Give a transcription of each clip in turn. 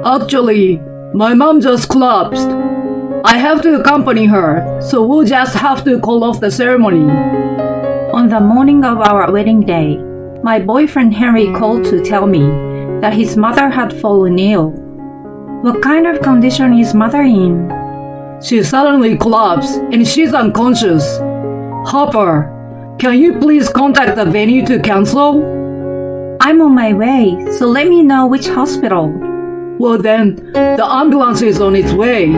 Actually, my mom just collapsed. I have to accompany her, so we'll just have to call off the ceremony. On the morning of our wedding day, my boyfriend Henry called to tell me that his mother had fallen ill. What kind of condition is mother in? She suddenly collapsed and she's unconscious. Harper, can you please contact the venue to cancel? I'm on my way, so let me know which hospital. Well then, the ambulance is on its way.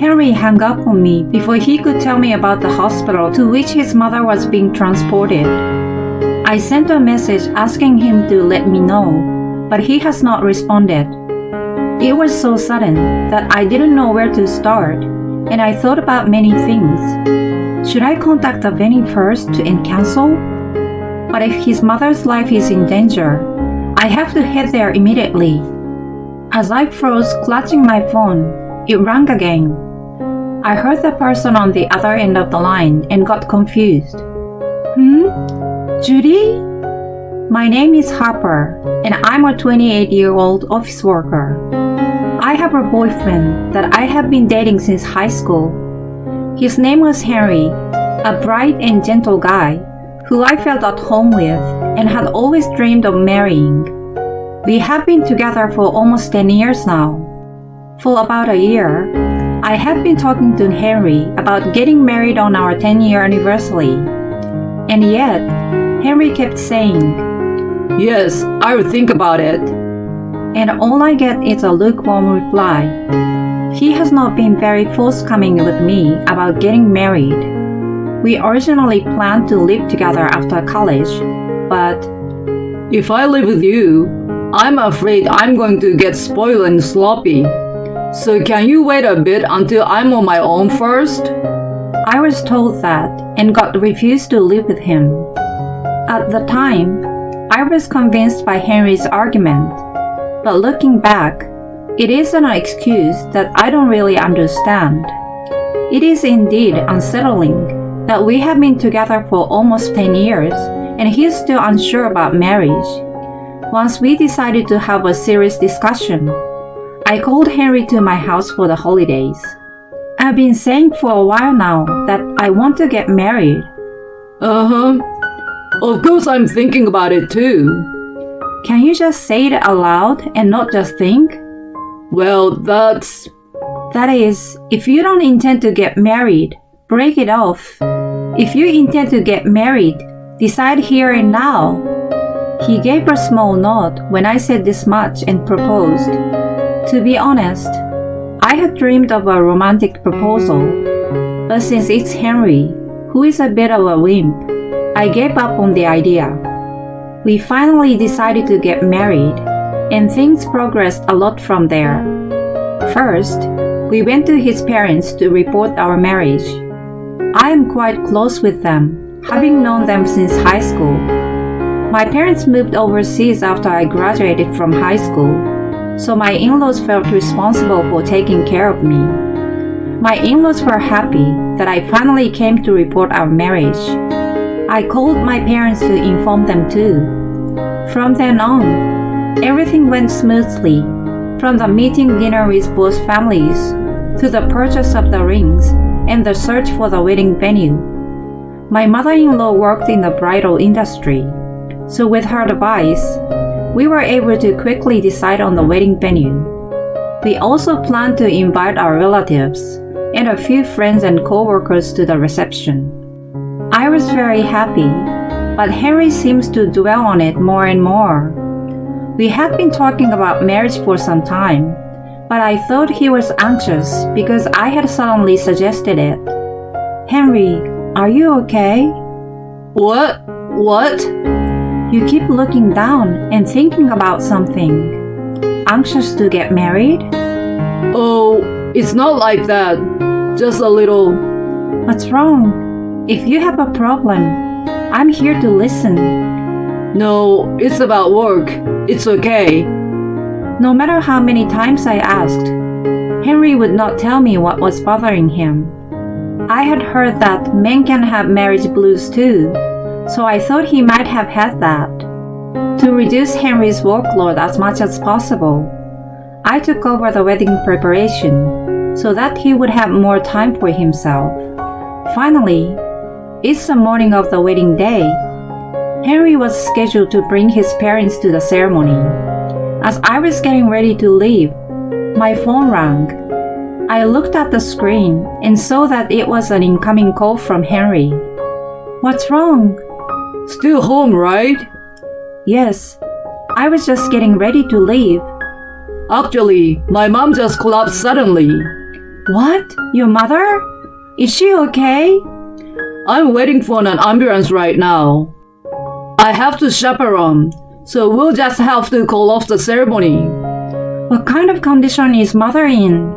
Henry hung up on me before he could tell me about the hospital to which his mother was being transported. I sent a message asking him to let me know, but he has not responded. It was so sudden that I didn't know where to start, and I thought about many things. Should I contact the venue first and cancel? But if his mother's life is in danger, I have to head there immediately. As I froze clutching my phone, it rang again. I heard the person on the other end of the line and got confused. Judy? My name is Harper, and I'm a 28-year-old office worker. I have a boyfriend that I have been dating since high school. His name was Henry, a bright and gentle guy who I felt at home with and had always dreamed of marrying. We have been together for almost 10 years now. For about a year, I have been talking to Henry about getting married on our 10-year anniversary. And yet, Henry kept saying, "Yes, I will think about it." And all I get is a lukewarm reply. He has not been very forthcoming with me about getting married. We originally planned to live together after college, but if I live with you, I'm afraid I'm going to get spoiled and sloppy. So can you wait a bit until I'm on my own first? I was told that and got refused to live with him. At the time, I was convinced by Henry's argument, but looking back, it is an excuse that I don't really understand. It is indeed unsettling that we have been together for almost 10 years and he's still unsure about marriage. Once we decided to have a serious discussion, I called Henry to my house for the holidays. I've been saying for a while now that I want to get married. Of course I'm thinking about it too. Can you just say it aloud and not just think? Well, That is, if you don't intend to get married, break it off. If you intend to get married, decide here and now. He gave a small nod when I said this much and proposed. To be honest, I had dreamed of a romantic proposal, but since it's Henry, who is a bit of a wimp, I gave up on the idea. We finally decided to get married, and things progressed a lot from there. First, we went to his parents to report our marriage. I am quite close with them, having known them since high school. My parents moved overseas after I graduated from high school, so my in-laws felt responsible for taking care of me. My in-laws were happy that I finally came to report our marriage. I called my parents to inform them too. From then on, everything went smoothly, from the meeting dinner with both families to the purchase of the rings and the search for the wedding venue. My mother-in-law worked in the bridal industry, so with her advice, we were able to quickly decide on the wedding venue. We also planned to invite our relatives and a few friends and co-workers to the reception. I was very happy, but Henry seems to dwell on it more and more. We had been talking about marriage for some time, but I thought he was anxious because I had suddenly suggested it. Henry, are you okay? What? You keep looking down and thinking about something. Anxious to get married? Oh, it's not like that. Just a little. What's wrong? If you have a problem, I'm here to listen. No, it's about work. It's okay. No matter how many times I asked, Henry would not tell me what was bothering him. I had heard that men can have marriage blues too, so I thought he might have had that. To reduce Henry's workload as much as possible, I took over the wedding preparation so that he would have more time for himself. Finally, it's the morning of the wedding day. Henry was scheduled to bring his parents to the ceremony. As I was getting ready to leave, my phone rang. I looked at the screen and saw that it was an incoming call from Henry. What's wrong? Still home, right? Yes, I was just getting ready to leave. Actually, my mom just collapsed suddenly. What? Your mother? Is she okay? I'm waiting for an ambulance right now. I have to chaperone, so we'll just have to call off the ceremony. What kind of condition is mother in?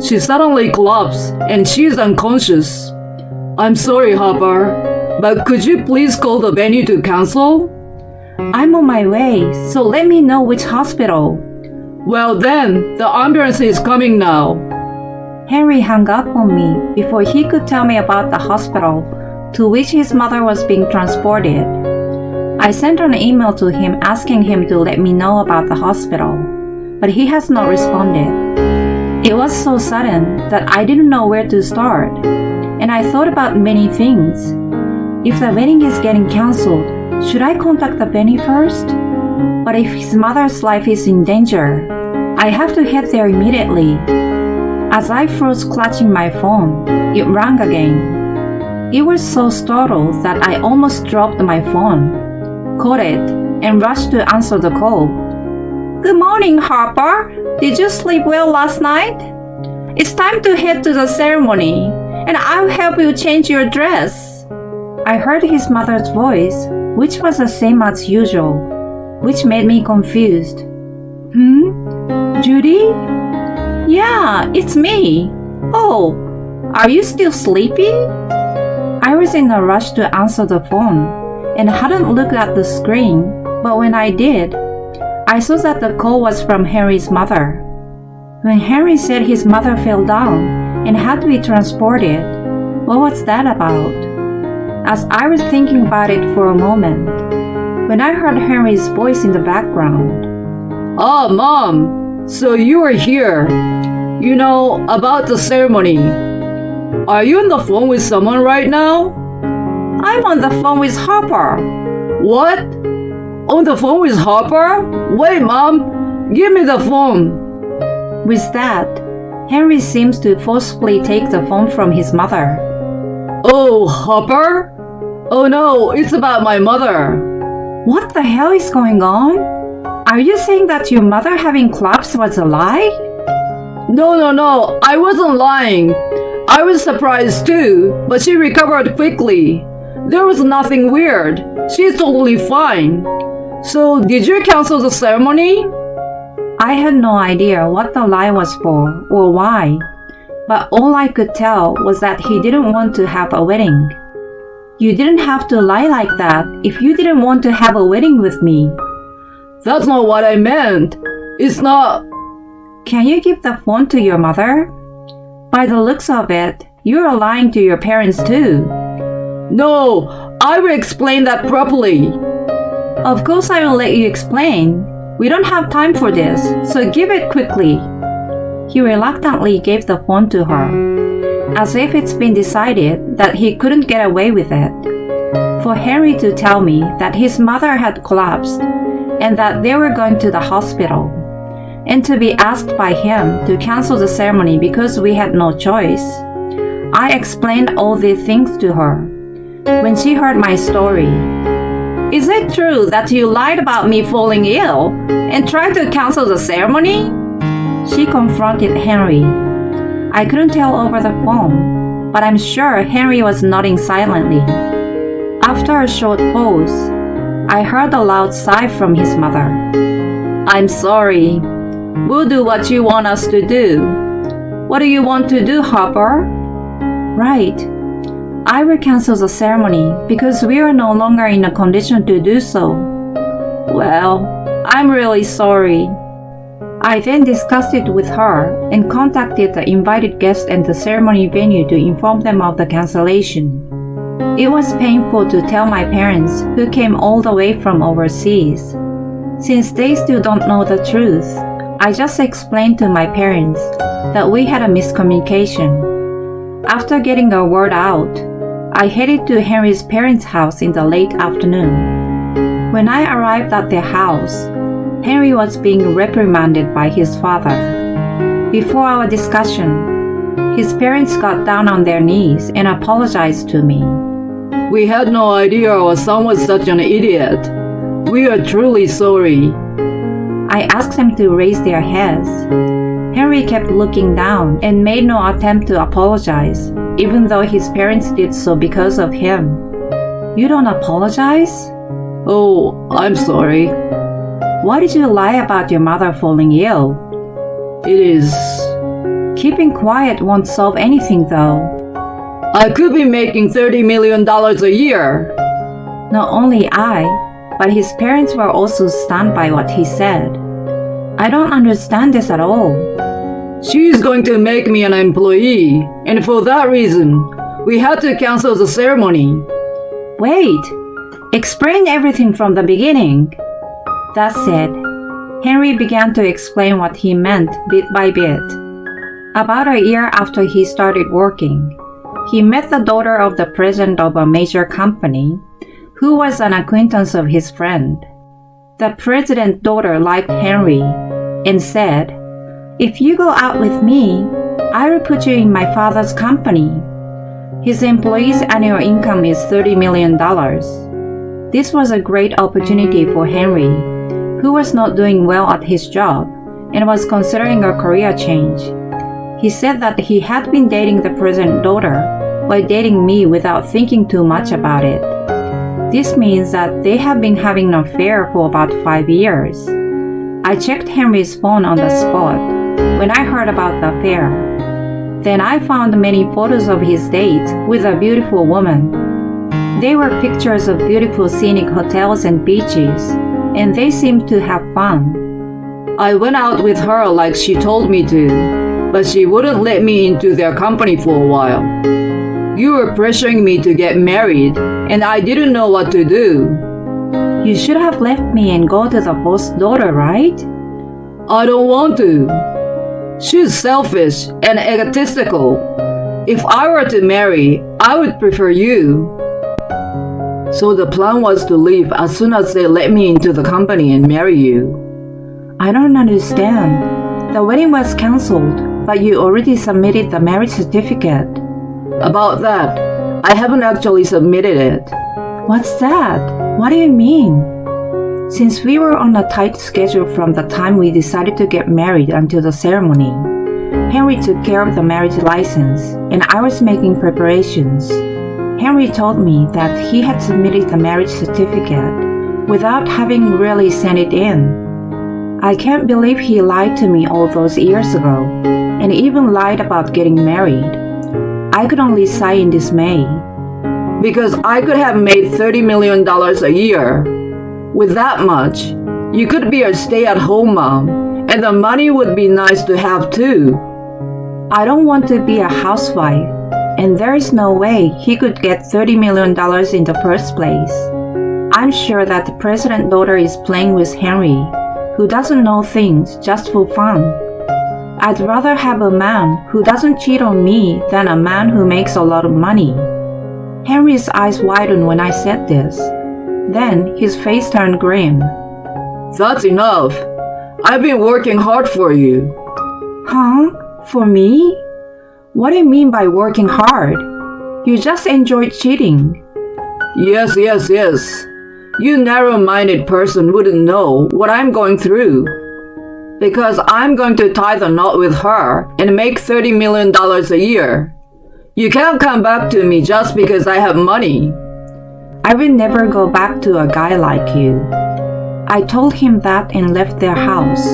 She suddenly collapsed and she's unconscious. I'm sorry, Harper, but could you please call the venue to cancel? I'm on my way, so let me know which hospital. Well then, the ambulance is coming now. Henry hung up on me before he could tell me about the hospital to which his mother was being transported. I sent an email to him asking him to let me know about the hospital, but he has not responded. It was so sudden that I didn't know where to start, and I thought about many things. If the wedding is getting cancelled, should I contact the venue first? But if his mother's life is in danger, I have to head there immediately. As I froze clutching my phone, it rang again. It was so startled that I almost dropped my phone, caught it, and rushed to answer the call. Good morning, Harper. Did you sleep well last night? It's time to head to the ceremony, and I'll help you change your dress. I heard his mother's voice, which was the same as usual, which made me confused. Judy? Yeah, it's me. Oh, are you still sleepy? I was in a rush to answer the phone and hadn't looked at the screen, but when I did, I saw that the call was from Henry's mother. When Henry said his mother fell down and had to be transported, what was that about? As I was thinking about it for a moment, when I heard Henry's voice in the background. Oh, Mom, so you are here. You know about the ceremony. Are you on the phone with someone right now? I'm on the phone with Harper. What? On the phone with Harper? Wait, Mom, give me the phone. With that, Henry seems to forcefully take the phone from his mother. Oh, Harper? Oh no, it's about my mother. What the hell is going on? Are you saying that your mother having collapsed was a lie? No, I wasn't lying. I was surprised too, but she recovered quickly. There was nothing weird. She's totally fine. So, did you cancel the ceremony? I had no idea what the lie was for or why, but all I could tell was that he didn't want to have a wedding. You didn't have to lie like that if you didn't want to have a wedding with me. That's not what I meant. It's not... Can you give the phone to your mother? By the looks of it, you're lying to your parents too. No, I will explain that properly. Of course I will let you explain. We don't have time for this, so give it quickly. He reluctantly gave the phone to her, as if it's been decided that he couldn't get away with it. For Henry to tell me that his mother had collapsed and that they were going to the hospital, and to be asked by him to cancel the ceremony because we had no choice. I explained all these things to her. When she heard my story, is it true that you lied about me falling ill and tried to cancel the ceremony? She confronted Henry. I couldn't tell over the phone, but I'm sure Henry was nodding silently. After a short pause, I heard a loud sigh from his mother. I'm sorry. We'll do what you want us to do. What do you want to do, Harper? Right. I will cancel the ceremony because we are no longer in a condition to do so. Well, I'm really sorry. I then discussed it with her and contacted the invited guests and the ceremony venue to inform them of the cancellation. It was painful to tell my parents, who came all the way from overseas. Since they still don't know the truth, I just explained to my parents that we had a miscommunication. After getting a word out, I headed to Henry's parents' house in the late afternoon. When I arrived at their house, Henry was being reprimanded by his father. Before our discussion, his parents got down on their knees and apologized to me. We had no idea our son was such an idiot. We are truly sorry. I asked them to raise their heads. Henry kept looking down and made no attempt to apologize, even though his parents did so because of him. You don't apologize? Oh, I'm sorry. Why did you lie about your mother falling ill? It is... Keeping quiet won't solve anything though. I could be making $30 million a year. Not only I, but his parents were also stunned by what he said. I don't understand this at all. She's going to make me an employee, and for that reason, we had to cancel the ceremony. Wait, explain everything from the beginning. That said, Henry began to explain what he meant bit by bit. About a year after he started working, he met the daughter of the president of a major company, who was an acquaintance of his friend. The president's daughter liked Henry and said, "If you go out with me, I will put you in my father's company. His employees' annual income is $30 million. This was a great opportunity for Henry, who was not doing well at his job and was considering a career change. He said that he had been dating the president's daughter while dating me without thinking too much about it. This means that they have been having an affair for about 5 years. I checked Henry's phone on the spot when I heard about the affair. Then I found many photos of his dates with a beautiful woman. They were pictures of beautiful scenic hotels and beaches, and they seemed to have fun. I went out with her like she told me to, but she wouldn't let me into their company for a while. You were pressuring me to get married, and I didn't know what to do. You should have left me and go to the boss's daughter, right? I don't want to. She's selfish and egotistical. If I were to marry, I would prefer you. So the plan was to leave as soon as they let me into the company and marry you. I don't understand. The wedding was cancelled, but you already submitted the marriage certificate. About that, I haven't actually submitted it. What's that? What do you mean? Since we were on a tight schedule from the time we decided to get married until the ceremony, Henry took care of the marriage license, and I was making preparations. Henry told me that he had submitted the marriage certificate without having really sent it in. I can't believe he lied to me all those years ago, and even lied about getting married. I could only sigh in dismay. Because I could have made $30 million a year. With that much, you could be a stay-at-home mom, and the money would be nice to have too. I don't want to be a housewife, and there is no way he could get $30 million in the first place. I'm sure that the president's daughter is playing with Henry, who doesn't know things just for fun. I'd rather have a man who doesn't cheat on me than a man who makes a lot of money. Henry's eyes widened when I said this. Then his face turned grim. That's enough. I've been working hard for you. Huh? For me? What do you mean by working hard? You just enjoyed cheating. Yes. You narrow-minded person wouldn't know what I'm going through. Because I'm going to tie the knot with her and make $30 million a year. You can't come back to me just because I have money. I will never go back to a guy like you. I told him that and left their house.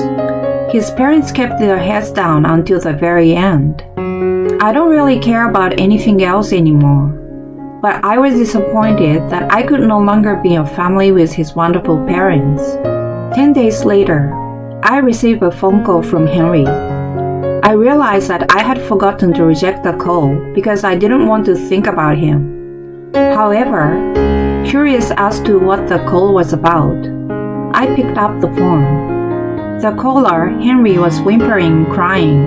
His parents kept their heads down until the very end. I don't really care about anything else anymore. But I was disappointed that I could no longer be a family with his wonderful parents. 10 days later, I received a phone call from Henry. I realized that I had forgotten to reject the call because I didn't want to think about him. However, curious as to what the call was about, I picked up the phone. The caller, Henry, was whimpering and crying,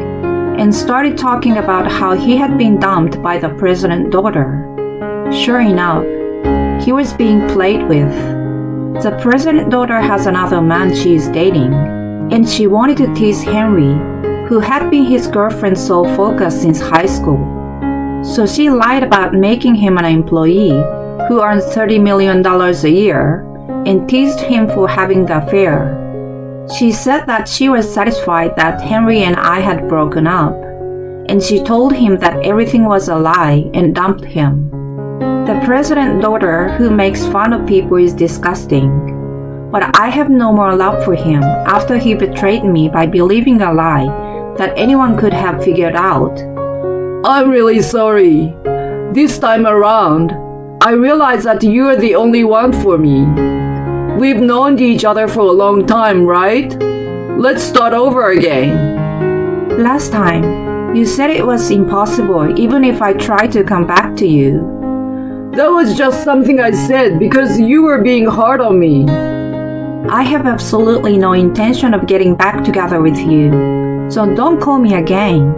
and started talking about how he had been dumped by the president's daughter. Sure enough, he was being played with. The president's daughter has another man she is dating, and she wanted to tease Henry, who had been his girlfriend's sole focus since high school. So she lied about making him an employee who earns $30 million a year and teased him for having the affair. She said that she was satisfied that Henry and I had broken up, and she told him that everything was a lie and dumped him. The president's daughter who makes fun of people is disgusting, but I have no more love for him after he betrayed me by believing a lie that anyone could have figured out. I'm really sorry. This time around, I realize that you're the only one for me. We've known each other for a long time, right? Let's start over again. Last time, you said it was impossible even if I tried to come back to you. That was just something I said because you were being hard on me. I have absolutely no intention of getting back together with you, so don't call me again.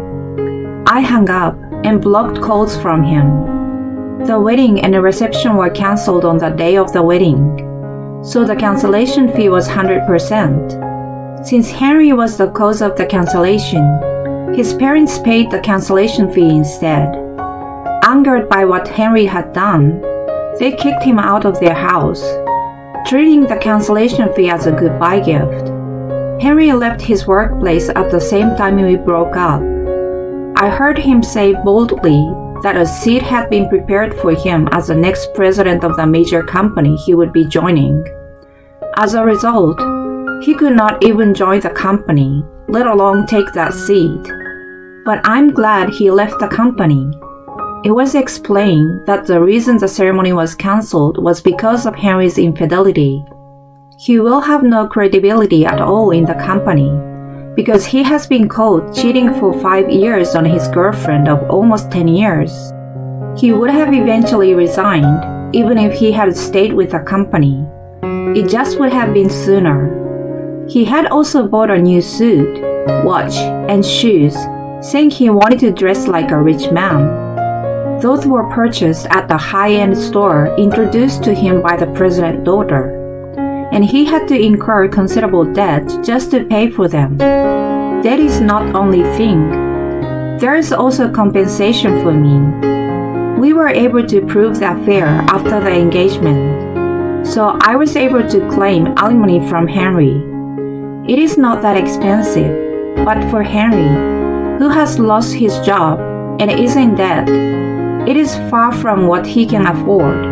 I hung up and blocked calls from him. The wedding and the reception were cancelled on the day of the wedding, so the cancellation fee was 100%. Since Henry was the cause of the cancellation, his parents paid the cancellation fee instead. Angered by what Henry had done, they kicked him out of their house, treating the cancellation fee as a goodbye gift. Henry left his workplace at the same time we broke up. I heard him say boldly that a seat had been prepared for him as the next president of the major company he would be joining. As a result, he could not even join the company, let alone take that seat. But I'm glad he left the company. It was explained that the reason the ceremony was cancelled was because of Henry's infidelity. He will have no credibility at all in the company because he has been caught cheating for 5 years on his girlfriend of almost 10 years. He would have eventually resigned even if he had stayed with the company. It just would have been sooner. He had also bought a new suit, watch, and shoes, saying he wanted to dress like a rich man. Those were purchased at the high-end store introduced to him by the president's daughter, and he had to incur considerable debt just to pay for them. That is not only thing. There is also compensation for me. We were able to prove the affair after the engagement, so I was able to claim alimony from Henry. It is not that expensive, but for Henry, who has lost his job and is in debt, it is far from what he can afford.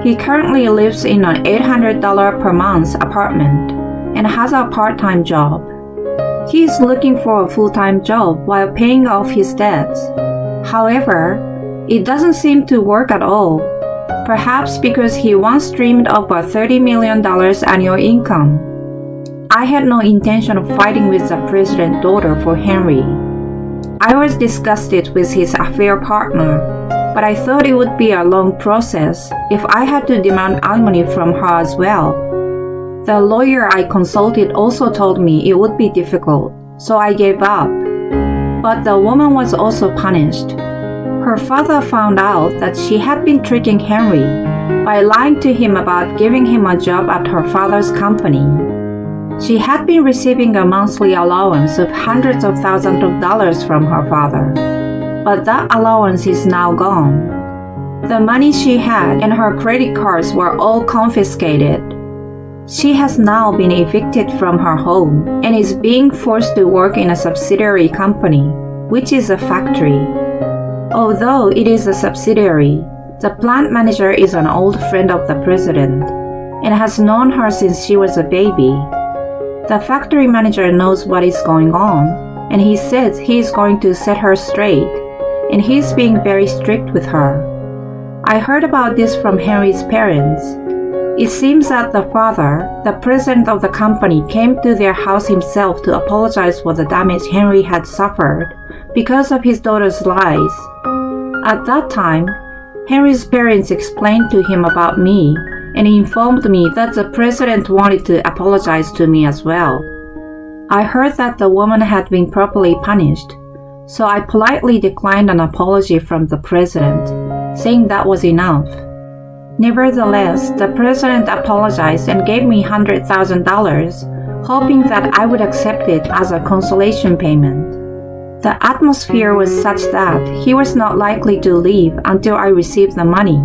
He currently lives in an $800 per month apartment and has a part-time job. He is looking for a full-time job while paying off his debts. However, it doesn't seem to work at all, perhaps because he once dreamed of a $30 million annual income. I had no intention of fighting with the president's daughter for Henry. I was disgusted with his affair partner, but I thought it would be a long process if I had to demand alimony from her as well. The lawyer I consulted also told me it would be difficult, so I gave up. But the woman was also punished. Her father found out that she had been tricking Henry by lying to him about giving him a job at her father's company. She had been receiving a monthly allowance of hundreds of thousands of dollars from her father, but that allowance is now gone. The money she had and her credit cards were all confiscated. She has now been evicted from her home and is being forced to work in a subsidiary company, which is a factory. Although it is a subsidiary, the plant manager is an old friend of the president and has known her since she was a baby. The factory manager knows what is going on, and he says he is going to set her straight, and he is being very strict with her. I heard about this from Henry's parents. It seems that the father, the president of the company, came to their house himself to apologize for the damage Henry had suffered because of his daughter's lies. At that time, Henry's parents explained to him about me and informed me that the president wanted to apologize to me as well. I heard that the woman had been properly punished, so I politely declined an apology from the president, saying that was enough. Nevertheless, the president apologized and gave me $100,000, hoping that I would accept it as a consolation payment. The atmosphere was such that he was not likely to leave until I received the money,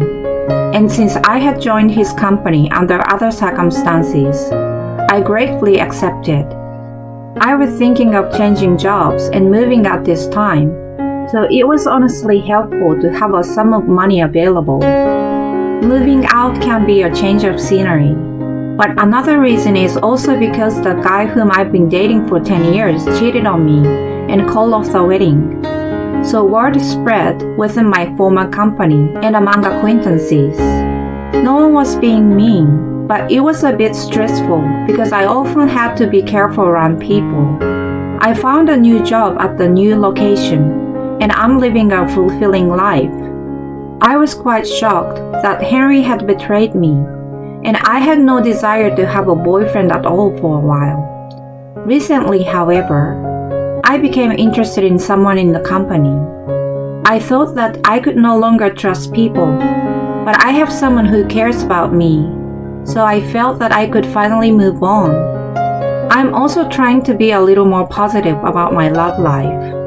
and since I had joined his company under other circumstances, I gratefully accepted. I was thinking of changing jobs and moving at this time, so it was honestly helpful to have a sum of money available. Moving out can be a change of scenery, but another reason is also because the guy whom I've been dating for 10 years cheated on me and called off the wedding. So word spread within my former company and among acquaintances. No one was being mean, but it was a bit stressful because I often had to be careful around people. I found a new job at the new location, and I'm living a fulfilling life. I was quite shocked that Henry had betrayed me, and I had no desire to have a boyfriend at all for a while. Recently, however, I became interested in someone in the company. I thought that I could no longer trust people, but I have someone who cares about me, so I felt that I could finally move on. I'm also trying to be a little more positive about my love life.